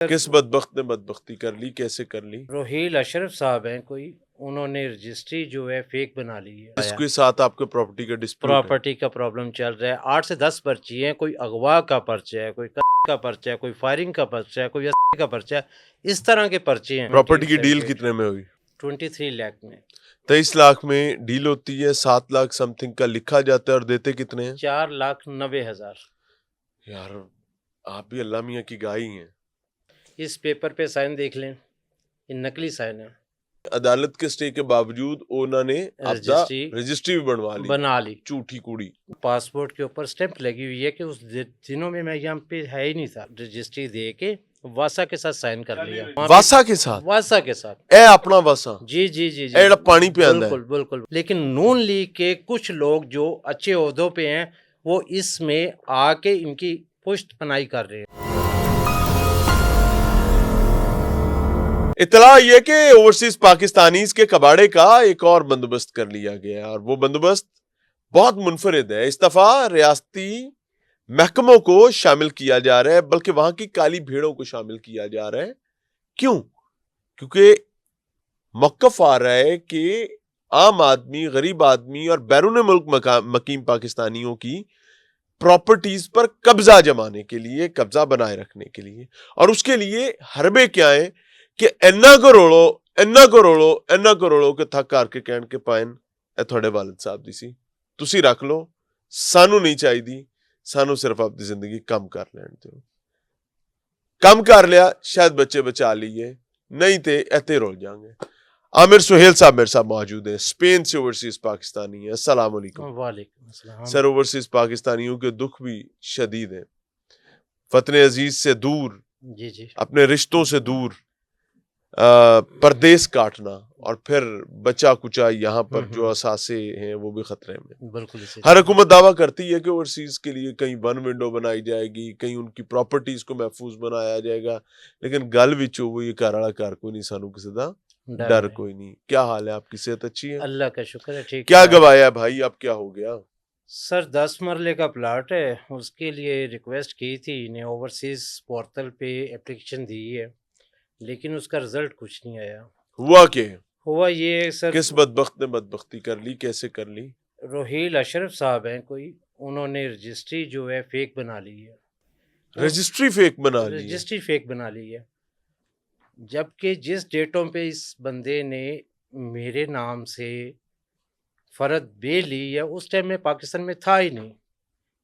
किस बदबख्त ने बदबख्ती कर ली, कैसे कर ली? रोहील अशरफ साहब हैं कोई, उन्होंने रजिस्ट्री जो है फेक बना ली है। इसके साथ आपके प्रॉपर्टी का डिस्प्यूट है? प्रॉपर्टी का प्रॉब्लम चल रहा है। 8 से 10 पर्ची हैं, कोई अगवा का पर्चा है, कोई का पर्चा है, कोई फायरिंग का पर्चा है, कोई का पर्चा है, इस तरह के पर्चे हैं। प्रॉपर्टी की डील कितने में हुई? 23 लाख में। 23 लाख में डील होती है, 7 लाख समथिंग का लिखा जाता है और देते कितने हैं? 4,90,000। यार आप भी अल्लाह मियाँ की गाय हैं। इस पेपर पे साइन देख लें, ये नकली साइन है। अदालत के स्टे के बावजूद उन्होंने रजिस्ट्री भी बना ली। झूठी कुड़ी। पासपोर्ट के ऊपर स्टैंप लगी हुई है कि उस दिनों में मैं यहाँ पे है ही नहीं था। रजिस्ट्री दे के वासा के साथ साइन कर लिया। वासा के साथ? वासा के साथ ए अपना वासा? जी जी जी जी, एड़ा पानी पे आंदा है। बिल्कुल बिल्कुल। लेकिन नून लीग के कुछ लोग जो अच्छे ओहदों पे हैं, वो इसमें आके इनकी पुष्ट पनाही कर रहे हैं। इतला ये कि ओवरसीज पाकिस्तानीज के कबाड़े का एक और बंदोबस्त कर लिया गया और वो बंदोबस्त बहुत मुनफरिद है। इस दफा रियासती महकमों को शामिल किया जा रहा है, बल्कि वहां की काली भेड़ों को शामिल किया जा रहा है। क्यों? क्योंकि मौकफ आ रहा है कि आम आदमी, गरीब आदमी और बैरून मुल्क मकीम पाकिस्तानियों की प्रॉपर्टीज पर कब्जा जमाने के लिए, कब्जा बनाए रखने के लिए, और उसके लिए हरबे क्या है कि इन्ना करोड़ों के थक हार के कहण के पाइन ए थोड़े वालिद साहब दी सी तुसी रख लो, सानू नहीं चाहिए, सानू सिर्फ अपनी जिंदगी कम कर लैण दिओ। कम कर लिया शायद बच्चे बचा लिए, नहीं ते इत्थे रुल जाएंगे। आमिर सुहेल साहब मेरे साथ मौजूद है, स्पेन से ओवरसीज पाकिस्तानी है। अस्सलाम वालेकुम। वालेकुम अस्सलाम। सर, ओवरसीज पाकिस्तानियों के दुख भी शदीद है। वतन अजीज से दूर, जी जी, अपने रिश्तों से दूर, परदेश काटना और फिर बचा कुचा यहाँ पर जो असासे हैं वो भी खतरे में। बिल्कुल। हर हुकूमत दावा करती है कि ओवरसीज के लिए कहीं वन विंडो बनाई जाएगी, कहीं उनकी प्रॉपर्टीज को महफूज बनाया जाएगा, लेकिन गल विच वो ये घर वाला घर कोई नहीं, सानू किसी दा डर कोई नहीं। क्या हाल है आपकी? सेहत अच्छी है? अल्लाह का शुक्र है, ठीक। क्या गवाया भाई, अब क्या हो गया? सर 10 मरले का प्लाट है, उसके लिए रिक्वेस्ट की थी ने, ओवरसीज पोर्टल पे एप्लीकेशन दी है, लेकिन उसका रिजल्ट कुछ नहीं आया। हुआ क्या? हुआ ये सर, किस बदबख्त ने बदबख्ती कर ली, कैसे कर ली? रोहील अशरफ साहब हैं कोई, उन्होंने रजिस्ट्री जो है फेक बना ली है। रजिस्ट्री फेक बना ली है? रजिस्ट्री फेक बना ली है, जबकि जिस डेटों पे इस बंदे ने मेरे नाम से फर्द बे ली है, उस टाइम में पाकिस्तान में था ही नहीं,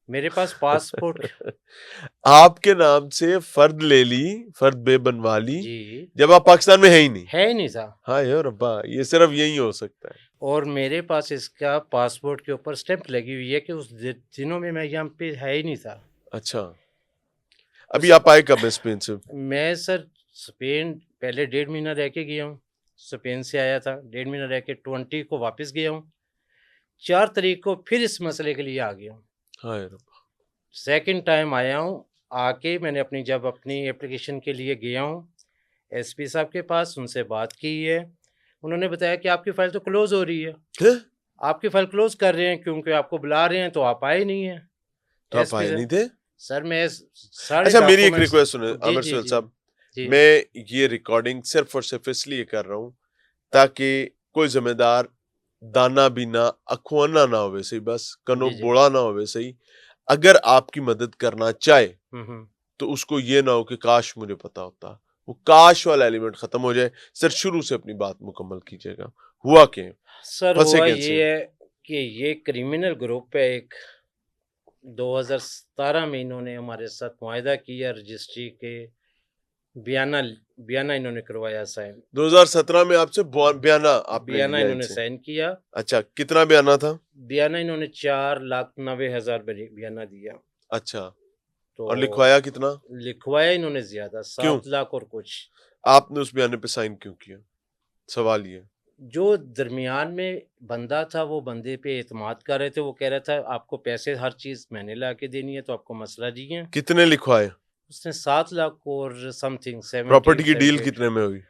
मेरे पास पासपोर्ट। आपके नाम से फर्द ले ली, फर्द बे बनवा ली जी, जब आप पाकिस्तान में है ही नहीं। है ही नहीं था। हाँ यार रब्बा, ये सिर्फ यही हो सकता है। और मेरे पास इसका पासपोर्ट के ऊपर स्टैंप लगी हुई है कि उस दिनों में मैं यहाँ पे है ही नहीं था। अच्छा, अभी आप आए कब स्पेन से? मैं सर स्पेन पहले 1.5 महीना रह के गया हूँ। स्पेन से आया था, 1.5 महीना रह के 20 को वापस गया हूँ। 4 तारीख को फिर इस मसले के लिए आ गया हूँ। हाँ यार, सेकंड टाइम आया हूँ। आके मैंने अपनी एप्लीकेशन के लिए गया हूँ एसपी साहब के पास, उनसे बात की है। उन्होंने बताया कि आपकी फाइल तो क्लोज हो रही है। आपकी फाइल क्लोज कर रहे हैं क्योंकि आपको बुला रहे हैं, तो आप आए नहीं है। तो आप आए नहीं थे? सर मैं अच्छा, मेरी एक रिक्वेस्ट सुने आमिर सुहेल साहब, मैं ये रिकॉर्डिंग सिर्फ और सिर्फ इसलिए कर रहा हूँ ताकि कोई जिम्मेदार दाना बीना अखुआना ना होवे सही, बस कनो बोला ना होवे सही। अगर आपकी मदद करना चाहे तो उसको ये ना हो कि काश मुझे पता होता, वो काश वाला एलिमेंट खत्म हो जाए। सर शुरू से अपनी बात मुकम्मल कीजिएगा। हुआ क्या? सर हुआ ये है कि ये क्रिमिनल ग्रुप है एक, 2017 में इन्होंने हमारे साथ मुआहदा किया, रजिस्ट्री के बयाना इन्होंने करवाया साइन। 2017 में आपसे बयाना इन्होंने साइन किया। अच्छा, कितना बयाना था? बयाना इन्होंने 4,90,000 बयाना दिया। अच्छा, तो और लिखवाया कितना? लिखवाया इन्होंने ज्यादा, 7 लाख और कुछ। आपने उस बयाने पे साइन क्यों किया? सवाल ये। जो दरमियान में बंदा था वो बंदे पे एतमाद कर रहे थे, वो कह रहा था आपको पैसे हर चीज मैंने ला के देनी है, तो आपको मसला नहीं है। कितने लिखवाए उसने? 7 लाख और समथिंग। प्रॉपर्टी की डील कितने में हुई?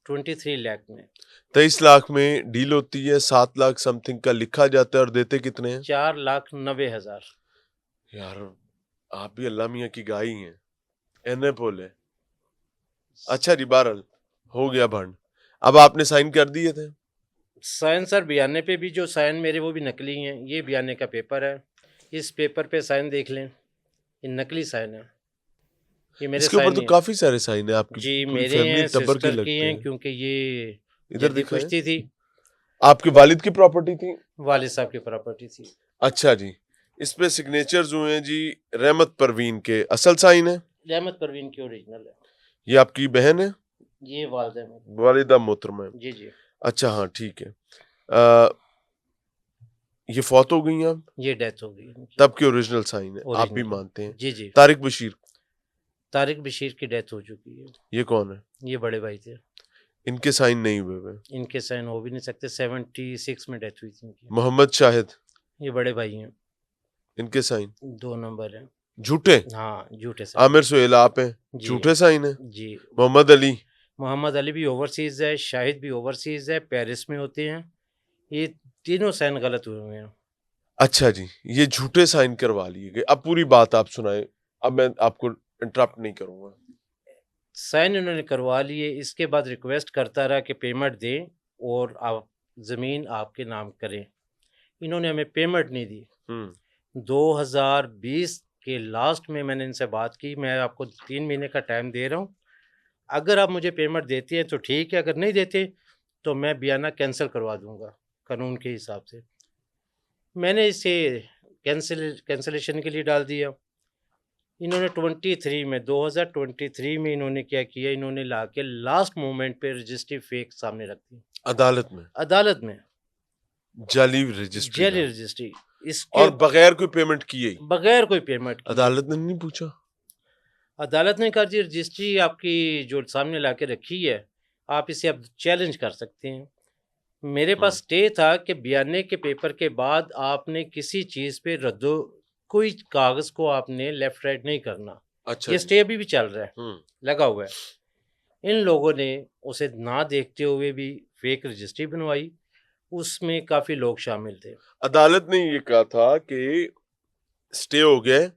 23 लाख में। 23 लाख में डील होती है, 7 लाख समथिंग का लिखा जाता है और देते कितने हैं? 4,90,000। यार आप भी अल्लाह मियाँ की गाय हैं। एने पोले। अच्छा जी, बहरहाल हो गया भंड। अब आपने साइन कर दिए थे? साइन सर बयाने पे भी जो साइन मेरे वो भी नकली हैं। ये बयाने का पेपर है, इस पेपर पे साइन देख लें, ये नकली साइन है, ये मेरे इसके ऊपर साइन तो नहीं है। काफी सारे साइन है, आपकी जी पूरी मेरे फैमिली हैं, टब्बर के सिस्टर की लगते हैं, हैं। क्योंकि ये इधर जद्दी दिखाएं। पुश्ती थी, आपके वालिद की प्रॉपर्टी थी? वालिद साहब की प्रॉपर्टी थी। अच्छा जी, इस पे सिग्नेचर्स हुए हैं जी रहमत परवीन के, असल साइन है? रहमत परवीन की ओरिजिनल है। ये आपकी बहन है? ये वालिदा में। वालिदा मोहतरमा है। जी जी। अच्छा हाँ ठीक है। अ, ये फौत हो गई हैं अब? ये डेथ हो गई इनकी। तब के ओरिजिनल साइन है, आप भी ओरिजिनल है। मानते हैं? जी जी। तारिक बशीर, तारिक बशीर की डेथ हो चुकी है। ये कौन है? ये बड़े भाई थे, इनके साइन नहीं हुए हुए? इनके साइन हो भी नहीं सकते। 76 में डेथ हुई थी इनकी। मोहम्मद शाहिद, ये बड़े भाई हैं, इनके साइन 2 नंबर है। झूठे? हाँ झूठे साइन। आमिर सुहेल आप हैं, जी झूठे साइन है? जी। मोहम्मद अली? मोहम्मद अली भी ओवरसीज है, शाहिद भी ओवरसीज है, पेरिस में होते हैं। ये तीनों साइन गलत हुए हुए हैं। अच्छा जी, ये झूठे साइन करवा लिए गए। अब पूरी बात आप सुनाए, अब मैं आपको इंटरप्ट नहीं करूंगा। साइन इन्होंने करवा लिए, इसके बाद रिक्वेस्ट करता रहा कि पेमेंट दें और आप ज़मीन आपके नाम करें। इन्होंने हमें पेमेंट नहीं दी। 2020 के लास्ट में मैंने इनसे बात की, मैं आपको 3 महीने का टाइम दे रहा हूँ, अगर आप मुझे पेमेंट देते हैं तो ठीक है, अगर नहीं देते तो मैं बयाना कैंसिल करवा दूंगा कानून के हिसाब से। मैंने इसे कैंसिलेशन के लिए डाल दिया। इन्होंने 2023 में इन्होंने क्या किया, इन्होंने ला के लास्ट मोमेंट पे रजिस्ट्री फेक सामने रख दी अदालत में? अदालत में, जाली रजिस्ट्री जेली का? रजिस्ट्री, इसके और बगैर कोई पेमेंट किए ही? बगैर कोई पेमेंट किए। अदालत ने नहीं पूछा? अदालत ने कहा जी रजिस्ट्री आपकी जो सामने ला के रखी है, आप इसे अब चैलेंज कर सकते हैं। मेरे पास स्टे था कि बयाने के पेपर के बाद आपने किसी चीज़ पे रद्दो, कोई कागज़ को आपने लेफ्ट राइट नहीं करना। अच्छा ये जी। स्टे अभी भी चल रहा है, लगा हुआ है। इन लोगों ने उसे ना देखते हुए भी फेक रजिस्ट्री बनवाई, उसमें काफ़ी लोग शामिल थे। अदालत ने ये कहा था कि स्टे हो गया,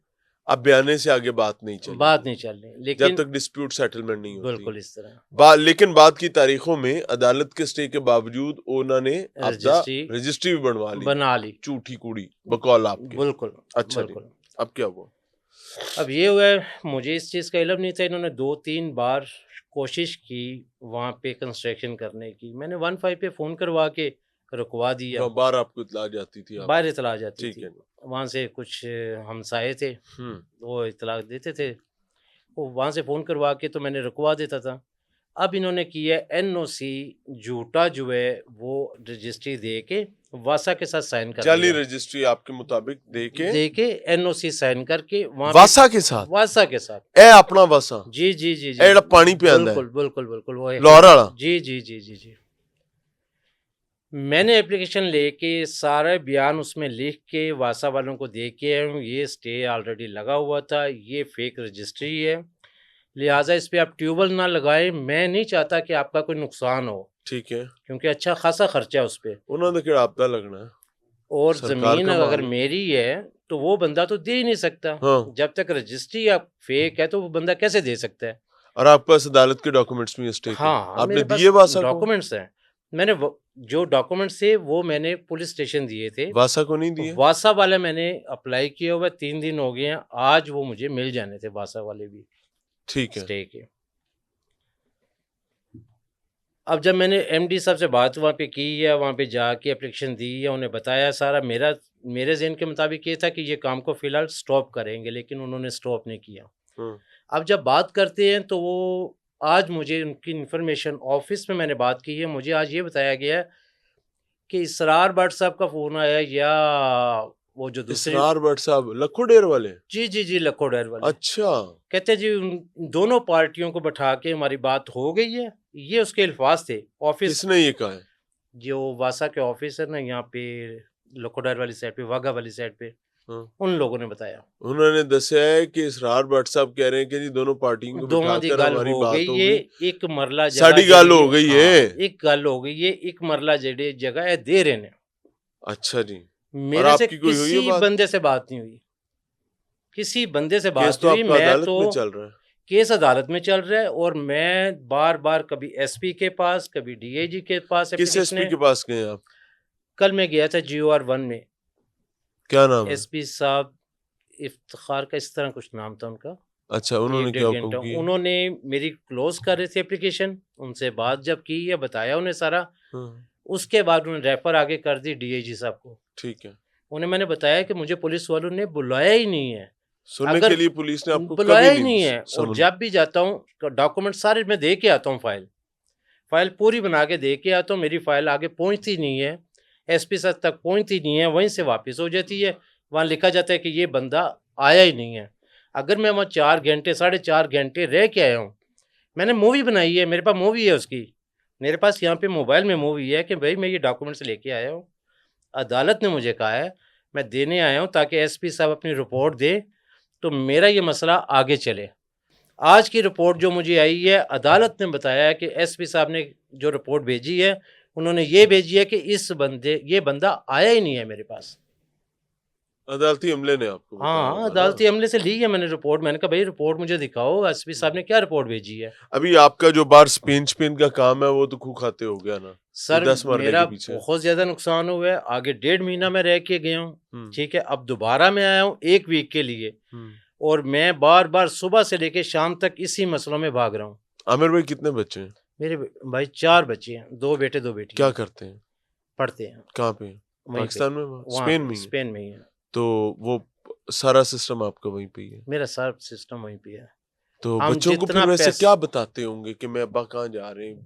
अब बयाने से आगे बात नहीं चली, बात नहीं चल रही, जब लेकिन तक डिस्प्यूट सेटलमेंट नहीं होती। बिल्कुल इस तरह लेकिन बाद की तारीखों में अदालत के स्टे के बावजूद उन्होंने रजिस्ट्री भी बना ली, झूठी कूड़ी बकौल आपके। बिल्कुल। अच्छा बिल्कुल। अब क्या हुआ? अब ये हुआ है, मुझे इस चीज़ का इल्म नहीं था। इन्होंने 2-3 बार कोशिश की वहाँ पे कंस्ट्रक्शन करने की। मैंने 15 पे फ़ोन करवा के रुकवा दिया। बाहर आपको इतला जाती थी? बाहर इतला जाती ठीक थी। है। वहाँ से कुछ हमसाये थे, वो इतला देते थे, वो वहाँ से फ़ोन करवा के तो मैंने रुकवा देता था। अब इन्होंने किया एनओसी झूठा जो है वो रजिस्ट्री दे के वासा के साथ साइन कर जाली दिया। रजिस्ट्री आपके मुताबिक दे के एनओसी साइन करके वहाँ वासा के साथ? वासा के साथ, ए अपना वासा? जी जी जी जी, एड़ा पानी पे आंदा है? बिल्कुल बिल्कुल बिल्कुल वो है, लाहौर वाला? जी जी जी जी जी। मैंने एप्लीकेशन लेके सारे बयान उसमें लिख के वासा वालों को दे के आया हूँ। ये स्टे ऑलरेडी लगा हुआ था, ये फेक रजिस्ट्री है, लिहाजा इस पे आप ट्यूबवेल ना लगाएं। मैं नहीं चाहता कि आपका कोई नुकसान हो, ठीक है, क्योंकि अच्छा खासा खर्चा है उस पे, उन्होंने क्या आपदा लगना है, और सरकार ज़मीन का अगर माल। मेरी है तो वो बंदा तो दे ही नहीं सकता। हाँ। जब तक रजिस्ट्री आप फेक है तो वो बंदा कैसे दे सकता है? और आपके पास अदालत के डॉक्यूमेंट्स में स्टे थे? हाँ, आपने मेरे पास दिए वासा को? डॉक्यूमेंट्स हैं। मैंने जो डॉक्यूमेंट्स थे वो मैंने पुलिस स्टेशन दिए थे। वासा को नहीं दिए? वासा वाले मैंने अप्लाई किया हुआ 3 दिन हो गए हैं, आज वो मुझे मिल जाने थे वासा वाले भी, ठीक है। स्टे के। अब जब मैंने एमडी साहब से बात वहाँ पे की है, वहाँ पे जाके एप्लीकेशन दी है, उन्हें बताया सारा, मेरे ज़हन के मुताबिक ये था कि ये काम को फ़िलहाल स्टॉप करेंगे, लेकिन उन्होंने स्टॉप नहीं किया। अब जब बात करते हैं तो वो आज मुझे उनकी इन्फॉर्मेशन ऑफिस में मैंने बात की है, मुझे आज ये बताया गया कि इसरार भट्ट साहब का फ़ोन आया, या वो जो दूसरे इसरार भट्ट साहब लखो डेर वाले? जी जी जी, लखो डेर वाले। अच्छा। कहते जी उन दोनों पार्टियों को बैठा के हमारी बात हो गई है, ये उसके अल्फाज थे। ऑफिस किसने ये कहा है? जो वासा के ऑफिस है ना यहाँ पे लखोडार वाली साइड पे, वाघा वाली साइड पे, उन लोगों ने बताया। उन्होंने दसिया है कि इसरार भट्ट साहब कह रहे हैं कि जी दोनों पार्टियों को बिठाकर हमारी बात हो गई, एक मरला साड़ी गल हो गई है, एक गल हो गई है, एक मरला जेडे जगह है दे रहे ने। अच्छा जी। मेरे से किसी बंदे से बात नहीं हुई, किसी बंदे से बात नहीं हुई। मैं तो चल रहा है, केस अदालत में चल रहा है और मैं बार बार कभी एसपी के पास, कभी डीआईजी के पास किस एप्लीकेशन एसपी के पास गए आप? कल मैं गया था GOR 1 में। क्या नाम है? एसपी साहब इफ्तिखार का इस तरह कुछ नाम था उनका। अच्छा, उन्होंने एक क्या डेढ़ हुक्म घंटा किया? उन्होंने मेरी क्लोज कर रहे थे एप्लीकेशन, उनसे बात जब की है बताया उन्हें सारा, हाँ, उसके बाद उन्होंने रेफर आगे कर दी डीआईजी साहब को। ठीक है। उन्हें मैंने बताया कि मुझे पुलिस वालों ने बुलाया ही नहीं है, सुनने अगर के लिए पुलिस ने आपको बुलाया कभी ही नहीं है, और समन? जब भी जाता हूँ डॉक्यूमेंट सारे मैं दे के आता हूँ, फाइल पूरी बना के दे के आता हूँ, मेरी फाइल आगे पहुँचती नहीं है, एसपी सर तक पहुँचती नहीं है, वहीं से वापस हो जाती है। वहाँ लिखा जाता है कि ये बंदा आया ही नहीं है। अगर मैं वहाँ 4 घंटे 4.5 घंटे रह के आया हूँ, मैंने मूवी बनाई है, मेरे पास मूवी है उसकी, मेरे पास यहाँ पे मोबाइल में मूवी है कि भाई मैं ये डॉक्यूमेंट्स लेके आया हूँ, अदालत ने मुझे कहा है मैं देने आया हूँ ताकि एसपी साहब अपनी रिपोर्ट दे तो मेरा ये मसला आगे चले। आज की रिपोर्ट जो मुझे आई है, अदालत ने बताया है कि एसपी साहब ने जो रिपोर्ट भेजी है, उन्होंने ये भेजी है कि ये बंदा आया ही नहीं है मेरे पास। अदालती अमले ने आपको बताया हाँ, होगा ना? अदालती अमले से ली है मैंने रिपोर्ट। मैंने कहा भाई रिपोर्ट मुझे दिखाओ, एसपी साहब ने क्या रिपोर्ट भेजी है। अभी आपका जो बार स्पेन का काम है वो तो खूह खाते हो गया ना, ये सर 10 मरने मेरा के पीछे। बहुत ज्यादा नुकसान हुआ है, आगे 1.5 महीना मैं रह के गया हूँ, ठीक है, अब दोबारा मैं आया हूँ 1 वीक के लिए, और मैं बार बार सुबह से लेके शाम तक इसी मसलों में भाग रहा हूँ। आमिर भाई कितने बच्चे हैं? मेरे भाई 4 बच्चे हैं, 2 बेटे 2 बेटी। क्या करते हैं? पढ़ते हैं कहाँ पे? वहीं पे, पाकिस्तान में? वहाँ स्पेन पे, में ही है? स्पेन में ही है। तो वो सारा सिस्टम आपका वहीं पे ही है? मेरा सारा सिस्टम वहीं पे है। तो हम बच्चों को जितना फिर वैसे पैस क्या बताते होंगे कि मैं अब्बा कहाँ जा रहे हैं?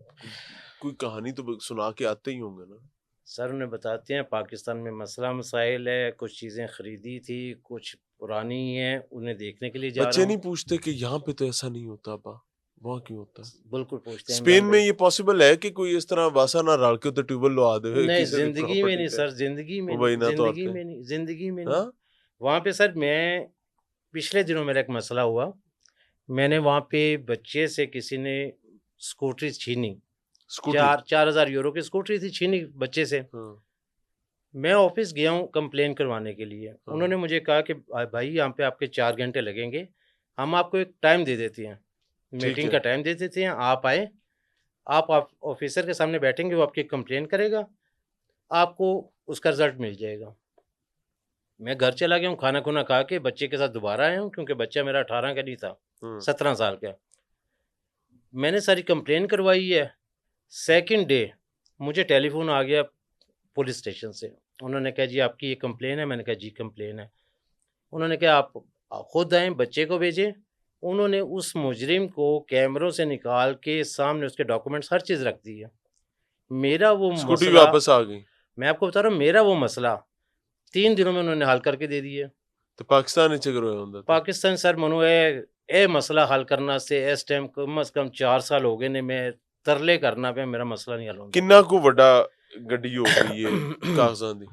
कोई कहानी तो सुना के आते ही होंगे ना? सर उन्हें बताते हैं पाकिस्तान में मसला मसाइल है, कुछ चीज़ें खरीदी थी, कुछ पुरानी हैं, उन्हें देखने के लिए जा बच्चे रहा नहीं हूँ। पूछते कि यहाँ पे तो ऐसा नहीं होता अब्बा, वहाँ क्यों होता है? बिल्कुल पूछते हैं स्पेन इमरान में भाई। ये पॉसिबल है कि कोई इस तरह वासा ना राल के तो ट्यूबवेल लगा दे नहीं, किसी की जिंदगी में प्रॉपर्टी नहीं पे सर, जिंदगी में नहीं, मुबैना तौर जिंदगी पे? में नहीं, जिंदगी में नहीं। हाँ? वहाँ पे सर मैं पिछले दिनों मेरा एक मसला हुआ, मैंने वहाँ पे बच्चे से किसी ने स्कूटरी छीनी, स्कूटरी? 4,000 यूरो की स्कूटरी थी, छीनी बच्चे से। हाँ, मैं ऑफिस गया हूँ कंप्लेन करवाने के लिए, हाँ, उन्होंने मुझे कहा कि भाई यहाँ पे आपके 4 घंटे लगेंगे, हम आपको एक टाइम दे देते हैं, ठीक मीटिंग है। का टाइम दे देते हैं, आप आए, आप ऑफिसर के सामने बैठेंगे, वो आपकी कंप्लेन करेगा, आपको उसका रिजल्ट मिल जाएगा। मैं घर चला गया हूँ, खाना खुना खा के बच्चे के साथ दोबारा आया हूँ, क्योंकि बच्चा मेरा 18 का नहीं था, 17 साल का। मैंने सारी कंप्लेन करवाई है। सेकंड डे मुझे टेलीफोन आ गया पुलिस स्टेशन से, उन्होंने कहा जी आपकी ये कंप्लेन है। मैंने कहा जी कंप्लेन है। उन्होंने कहा आप खुद आएँ, बच्चे को भेजें। उन्होंने उस मुजरिम को कैमरों से निकाल के सामने उसके डॉक्यूमेंट्स हर चीज़ रख दी है। मेरा वो स्कूटी मसला, वापस आ गई? मैं आपको बता रहा हूँ, मेरा वो मसला 3 दिनों में उन्होंने हल करके दे दिए। तो पाकिस्तान च करो ਹੁੰਦਾ तो पाकिस्तान सर मनु ए मसला हल करना से इस टाइम कम से कम 4 साल हो गए ने, मैं तरले करना पे मेरा मसला नहीं हल होता। किन्ना को वड्डा गड्डी हो गई ये कागजां दी?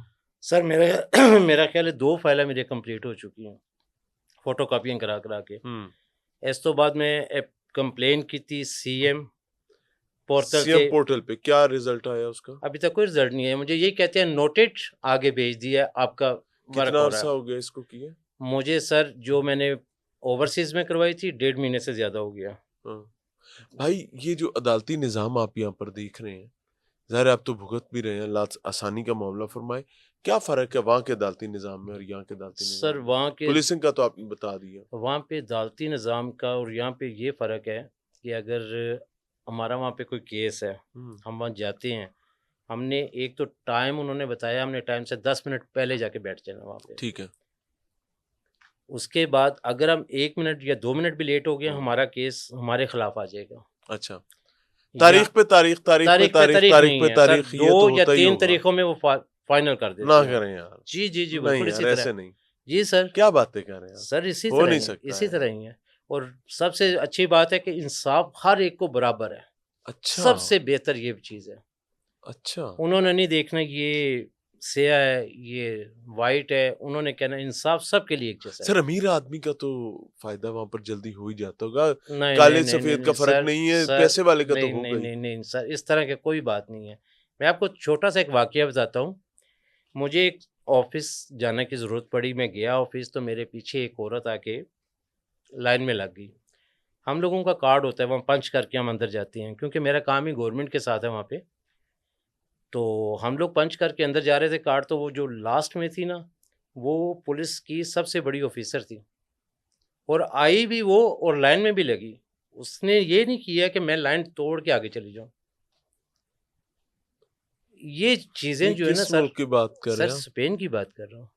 सर मेरा ख्याल है 2 फाइलें मेरी कंप्लीट हो चुकी हैं, फोटो कापियां करा करा के। इस तो बाद में एक कंप्लेन की थी सीएम पोर्टल सीएम के, पोर्टल पे क्या रिजल्ट आया उसका? अभी तक कोई रिजल्ट नहीं है। मुझे ये कहते हैं नोटेड आगे भेज दिया, आपका वर्क कितना हो अरसा रहा है। हो गया इसको किए? मुझे सर जो मैंने ओवरसीज में करवाई थी 1.5 महीने से ज़्यादा हो गया। हाँ। भाई ये जो अदालती निज़ाम आप यहाँ पर देख रहे हैं, ज़ाहिर है आप तो भुगत भी रहे हैं, अल्लाह आसानी का मामला फरमाए। क्या फ़र्क है वहाँ के अदालती निज़ाम में और यहाँ के अदालती निज़ाम सर में? वहाँ के, पुलिसिंग का तो आपने बता दिया। वहाँ पे अदालती निज़ाम का और यहाँ पे ये फ़र्क है कि अगर हमारा वहाँ पे कोई केस है, हम वहाँ जाते हैं, हमने एक तो टाइम उन्होंने बताया, हमने टाइम से 10 मिनट पहले जाके बैठ जाना वहाँ पे। ठीक है। उसके बाद अगर हम 1 मिनट या 2 मिनट भी लेट हो गए, हमारा केस हमारे खिलाफ आ जाएगा। अच्छा, तारीख पे तारीख, तारीख पे तारीख पे तारीख, तारीख तारीख नहीं पे है तारीख, सर, ये 2 तो या होता ही 3 होगा। तारीखों में वो फाइनल कर देते ना हैं। करें यार, जी जी जी नहीं बिल्कुल यार, इसी तरह। ऐसे नहीं। जी सर, क्या बातें कर रहे हैं आप? सर इसी हो तरह नहीं ही है, सकता इसी है। तरह ही है। और सबसे अच्छी बात है कि इंसाफ हर एक को बराबर है। अच्छा, सबसे बेहतर ये चीज़ है। अच्छा। उन्होंने नहीं देखना ये स्याह है, ये वाइट है, उन्होंने कहना इंसाफ सबके लिए एक जैसा सर है। अमीर आदमी का तो फायदा वहां पर जल्दी हो ही जाता होगा, नहीं काले नहीं नहीं सफेद नहीं का फर्क सर, नहीं है, सर पैसे वाले का तो नहीं नहीं होगा ही। नहीं नहीं सर, इस तरह की कोई बात नहीं है। मैं आपको छोटा सा एक वाकया बताता हूँ। मुझे एक ऑफिस जाने की ज़रूरत पड़ी, मैं गया ऑफिस, तो मेरे पीछे एक औरत आके लाइन में लग गई। हम लोगों का कार्ड होता है, वहाँ पंच करके हम अंदर जाते हैं, क्योंकि मेरा काम ही गवर्नमेंट के साथ है वहाँ पे। तो हम लोग पंच करके अंदर जा रहे थे कार्ड, तो वो जो लास्ट में थी ना, वो पुलिस की सबसे बड़ी ऑफिसर थी, और आई भी वो और लाइन में भी लगी। उसने ये नहीं किया कि मैं लाइन तोड़ के आगे चली जाऊँ। ये चीज़ें ये जो है ना किस सर, मुल्क की बात कर रहे हैं आप? स्पेन की बात कर रहा हूँ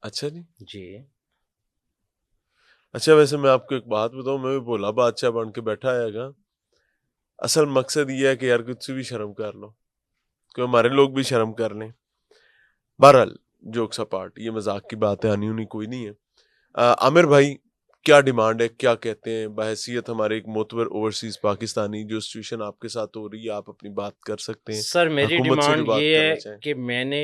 अच्छा जी। जी। अच्छा, वैसे मैं आपको एक बात बताऊं, मैं भी भोला बादशाह बन के बैठा हैगा। असल मकसद ये है कि यार कुछ से भी शर्म कर लो, कि हमारे लोग भी शर्म कर लें। बहरहाल, जोक्स अपार्ट, ये मजाक की बात है, आनी उनी कोई नहीं है। आमिर भाई, क्या डिमांड है, क्या कहते हैं? बहैसियत हमारे एक मोतबर ओवरसीज पाकिस्तानी, जो सिचुएशन आपके साथ हो रही है, आप अपनी बात कर सकते हैं, सर मेरी हुकूमत से जो डिमांड बात ये करना है चाहें। कि मैंने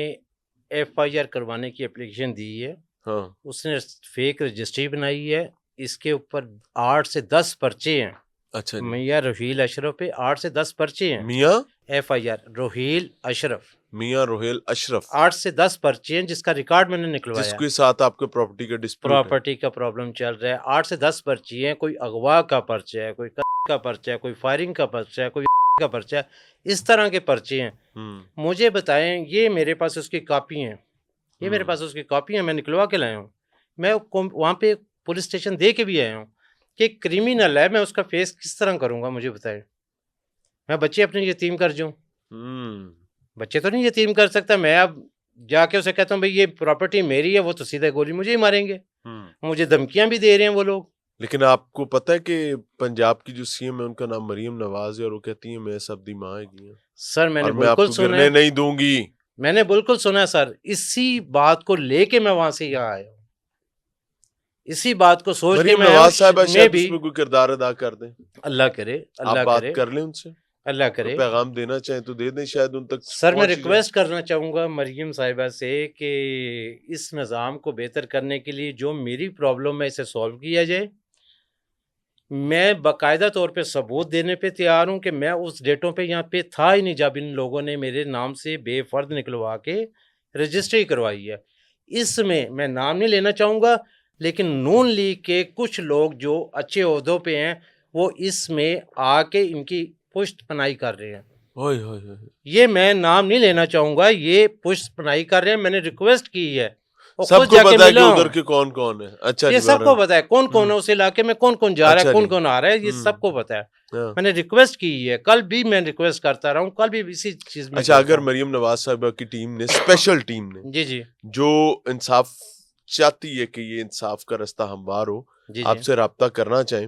एफआईआर करवाने की एप्लीकेशन दी है, हाँ। उसने फेक रजिस्ट्री बनाई है, इसके ऊपर 8 से 10 पर्चे हैं। अच्छा जी। मियाँ रोहील अशरफ पे 8 से 10 पर्चे हैं। मियाँ एफआईआर रोहील अशरफ, मियाँ रोहेल अशरफ, 8 से 10 पर्चे हैं, जिसका रिकॉर्ड मैंने निकलवाया। जिसके साथ आपके प्रॉपर्टी का डिस्प्यूट है। प्रॉपर्टी का प्रॉब्लम चल रहा है। 8 से 10 पर्ची हैं, कोई अगवा का पर्चा है, कोई का पर्चा है, कोई फायरिंग का पर्चा है, कोई का पर्चा है, इस तरह के पर्चे हैं। मुझे बताएं, ये मेरे पास उसकी कॉपी हैं, ये मेरे पास उसकी कॉपी है, मैं निकलवा के लाया हूँ। मैं वहाँ पे पुलिस स्टेशन दे के भी आया हूँ कि क्रिमिनल है, मैं उसका फेस किस तरह करूँगा, मुझे बताएं। मैं बच्चे अपने यतीम कर जाऊँ? बच्चे तो नहीं यतीम कर सकता। मैं अब जाके उसे कहता हूँ भाई ये प्रॉपर्टी मेरी है, वो तो सीधे गोली मुझे ही मारेंगे। मुझे धमकियां भी दे रहे हैं वो लोग। लेकिन आपको पता है कि पंजाब की जो सीएम है उनका नाम मरियम नवाज है, और वो कहती है मैं सब दी माँ हैगी। सर मैंने और मैं बिल्कुल आपको सुना गिरने है, नहीं दूंगी। मैंने बिल्कुल सुना है सर। इसी बात को लेके मैं वहां से यहाँ आया हूँ, इसी बात को सोच के मरियम मैं आया नवाज साहब हूँ। मैं शायद भी, उसमें कोई किरदार अदा कर दें। अल्लाह करे, आप अल्लाह बात करे, कर लें उनसे, अल्लाह कोई करे। पैगाम देना चाहें तो दे दें, शायद उन तक सर मैं पहुंच ही जाए। रिक्वेस्ट करना चाहूँगा मरियम साहिबा से कि इस निज़ाम को बेहतर करने के लिए जो मेरी प्रॉब्लम है इसे सॉल्व किया जाए। मैं बाकायदा तौर पे सबूत देने पे तैयार हूँ कि मैं उस डेटों पे यहाँ पे था ही नहीं जब इन लोगों ने मेरे नाम से बेफर्द निकलवा के रजिस्ट्री करवाई है। इसमें मैं नाम नहीं लेना चाहूँगा, लेकिन नून लीग के कुछ लोग जो अच्छे ओहदों पे हैं, वो इसमें आके इनकी पुष्ट पनाही कर रहे हैं। ओए होए होए। ये मैं नाम नहीं लेना चाहूँगा, ये पुष्ट पनाही कर रहे हैं। मैंने रिक्वेस्ट की है और खुद सबको जाके पता है कि मिला उधर हूँ। के कौन कौन है। अच्छा ये जी, सबको बहरहाल। पता है कौन कौन है उस इलाके में, कौन कौन जा रहा है, अच्छा कौन जी। कौन आ रहा है, ये सबको पता है। हाँ। मैंने रिक्वेस्ट की है, कल भी मैं रिक्वेस्ट करता रहा हूँ, कल भी इसी चीज में अच्छा, करता अगर हूँ। मरियम नवाज साहिबा की टीम ने, स्पेशल टीम ने, जी जी जो इंसाफ चाहती है कि ये इंसाफ का रास्ता हमवार हो, जी जी। आपसे राब्ता करना चाहें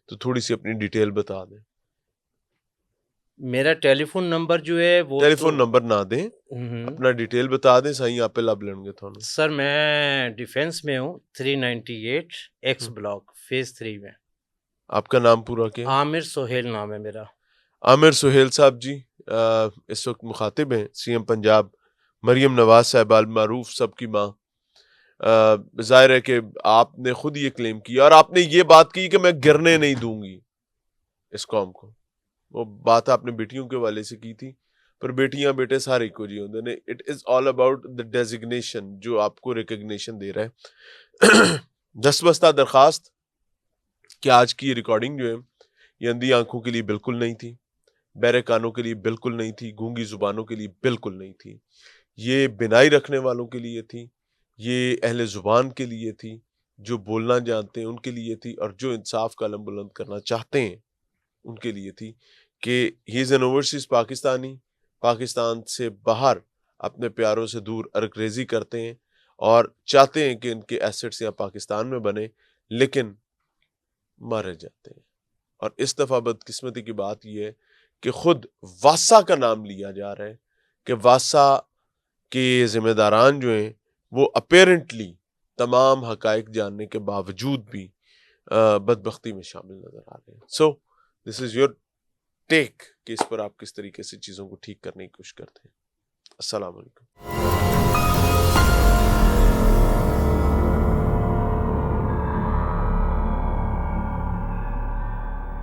तो थोड़ी सी अपनी डिटेल बता दें। मेरा टेलीफोन नंबर जो है वो टेलीफोन नंबर ना दें, हम्म। अपना डिटेल बता दें, सही आप पे लब लेंगे थानू। सर मैं डिफेंस में हूँ, 398 एक्स हम्म। ब्लॉक फेज 3 में। आपका नाम पूरा क्या है? आमिर सोहेल नाम है मेरा। आमिर सुहेल साहब जी, इस वक्त मुखातिब हैं सीएम पंजाब मरियम नवाज साहब, अल मारूफ सबकी माँ। जाहिर है कि आपने खुद ये क्लेम किया और आपने ये बात की कि मैं गिरने नहीं दूंगी इस कौम को। वो बात आपने बेटियों के वाले से की थी, पर बेटियां बेटे सारे को जी होंगे ने। It is all about the designation जो आपको रिकग्निशन दे रहा है। दस्तबस्ता दरखास्त कि आज की रिकॉर्डिंग जो है ये अंधी आंखों के लिए बिल्कुल नहीं थी, बहरे कानों के लिए बिल्कुल नहीं थी, गूंगी जुबानों के लिए बिल्कुल नहीं थी। ये बिनाई रखने वालों के लिए थी, ये अहले जुबान के लिए थी, जो बोलना जानते हैं उनके लिए थी, और जो इंसाफ का अलम बुलंद करना चाहते हैं उनके लिए थी। कि he is an overseas Pakistani, Pakistan से बाहर अपने प्यारों से दूर अरकरेजी करते हैं और चाहते हैं कि इनके एसेट्स यहाँ पाकिस्तान में बने, लेकिन मारे जाते हैं। और इस दफ़ा बदकिस्मती की बात यह है कि खुद वासा का नाम लिया जा रहा है कि वासा के जिम्मेदारान जो हैं वो अपेरेंटली तमाम हकाइक जानने के बावजूद भी बदबख्ती में शामिल नजर आ रहे हैं। So this is your take कि इस पर आप किस तरीके से चीज़ों को ठीक करने की कोशिश करते हैं। अस्सलाम वालेकुम।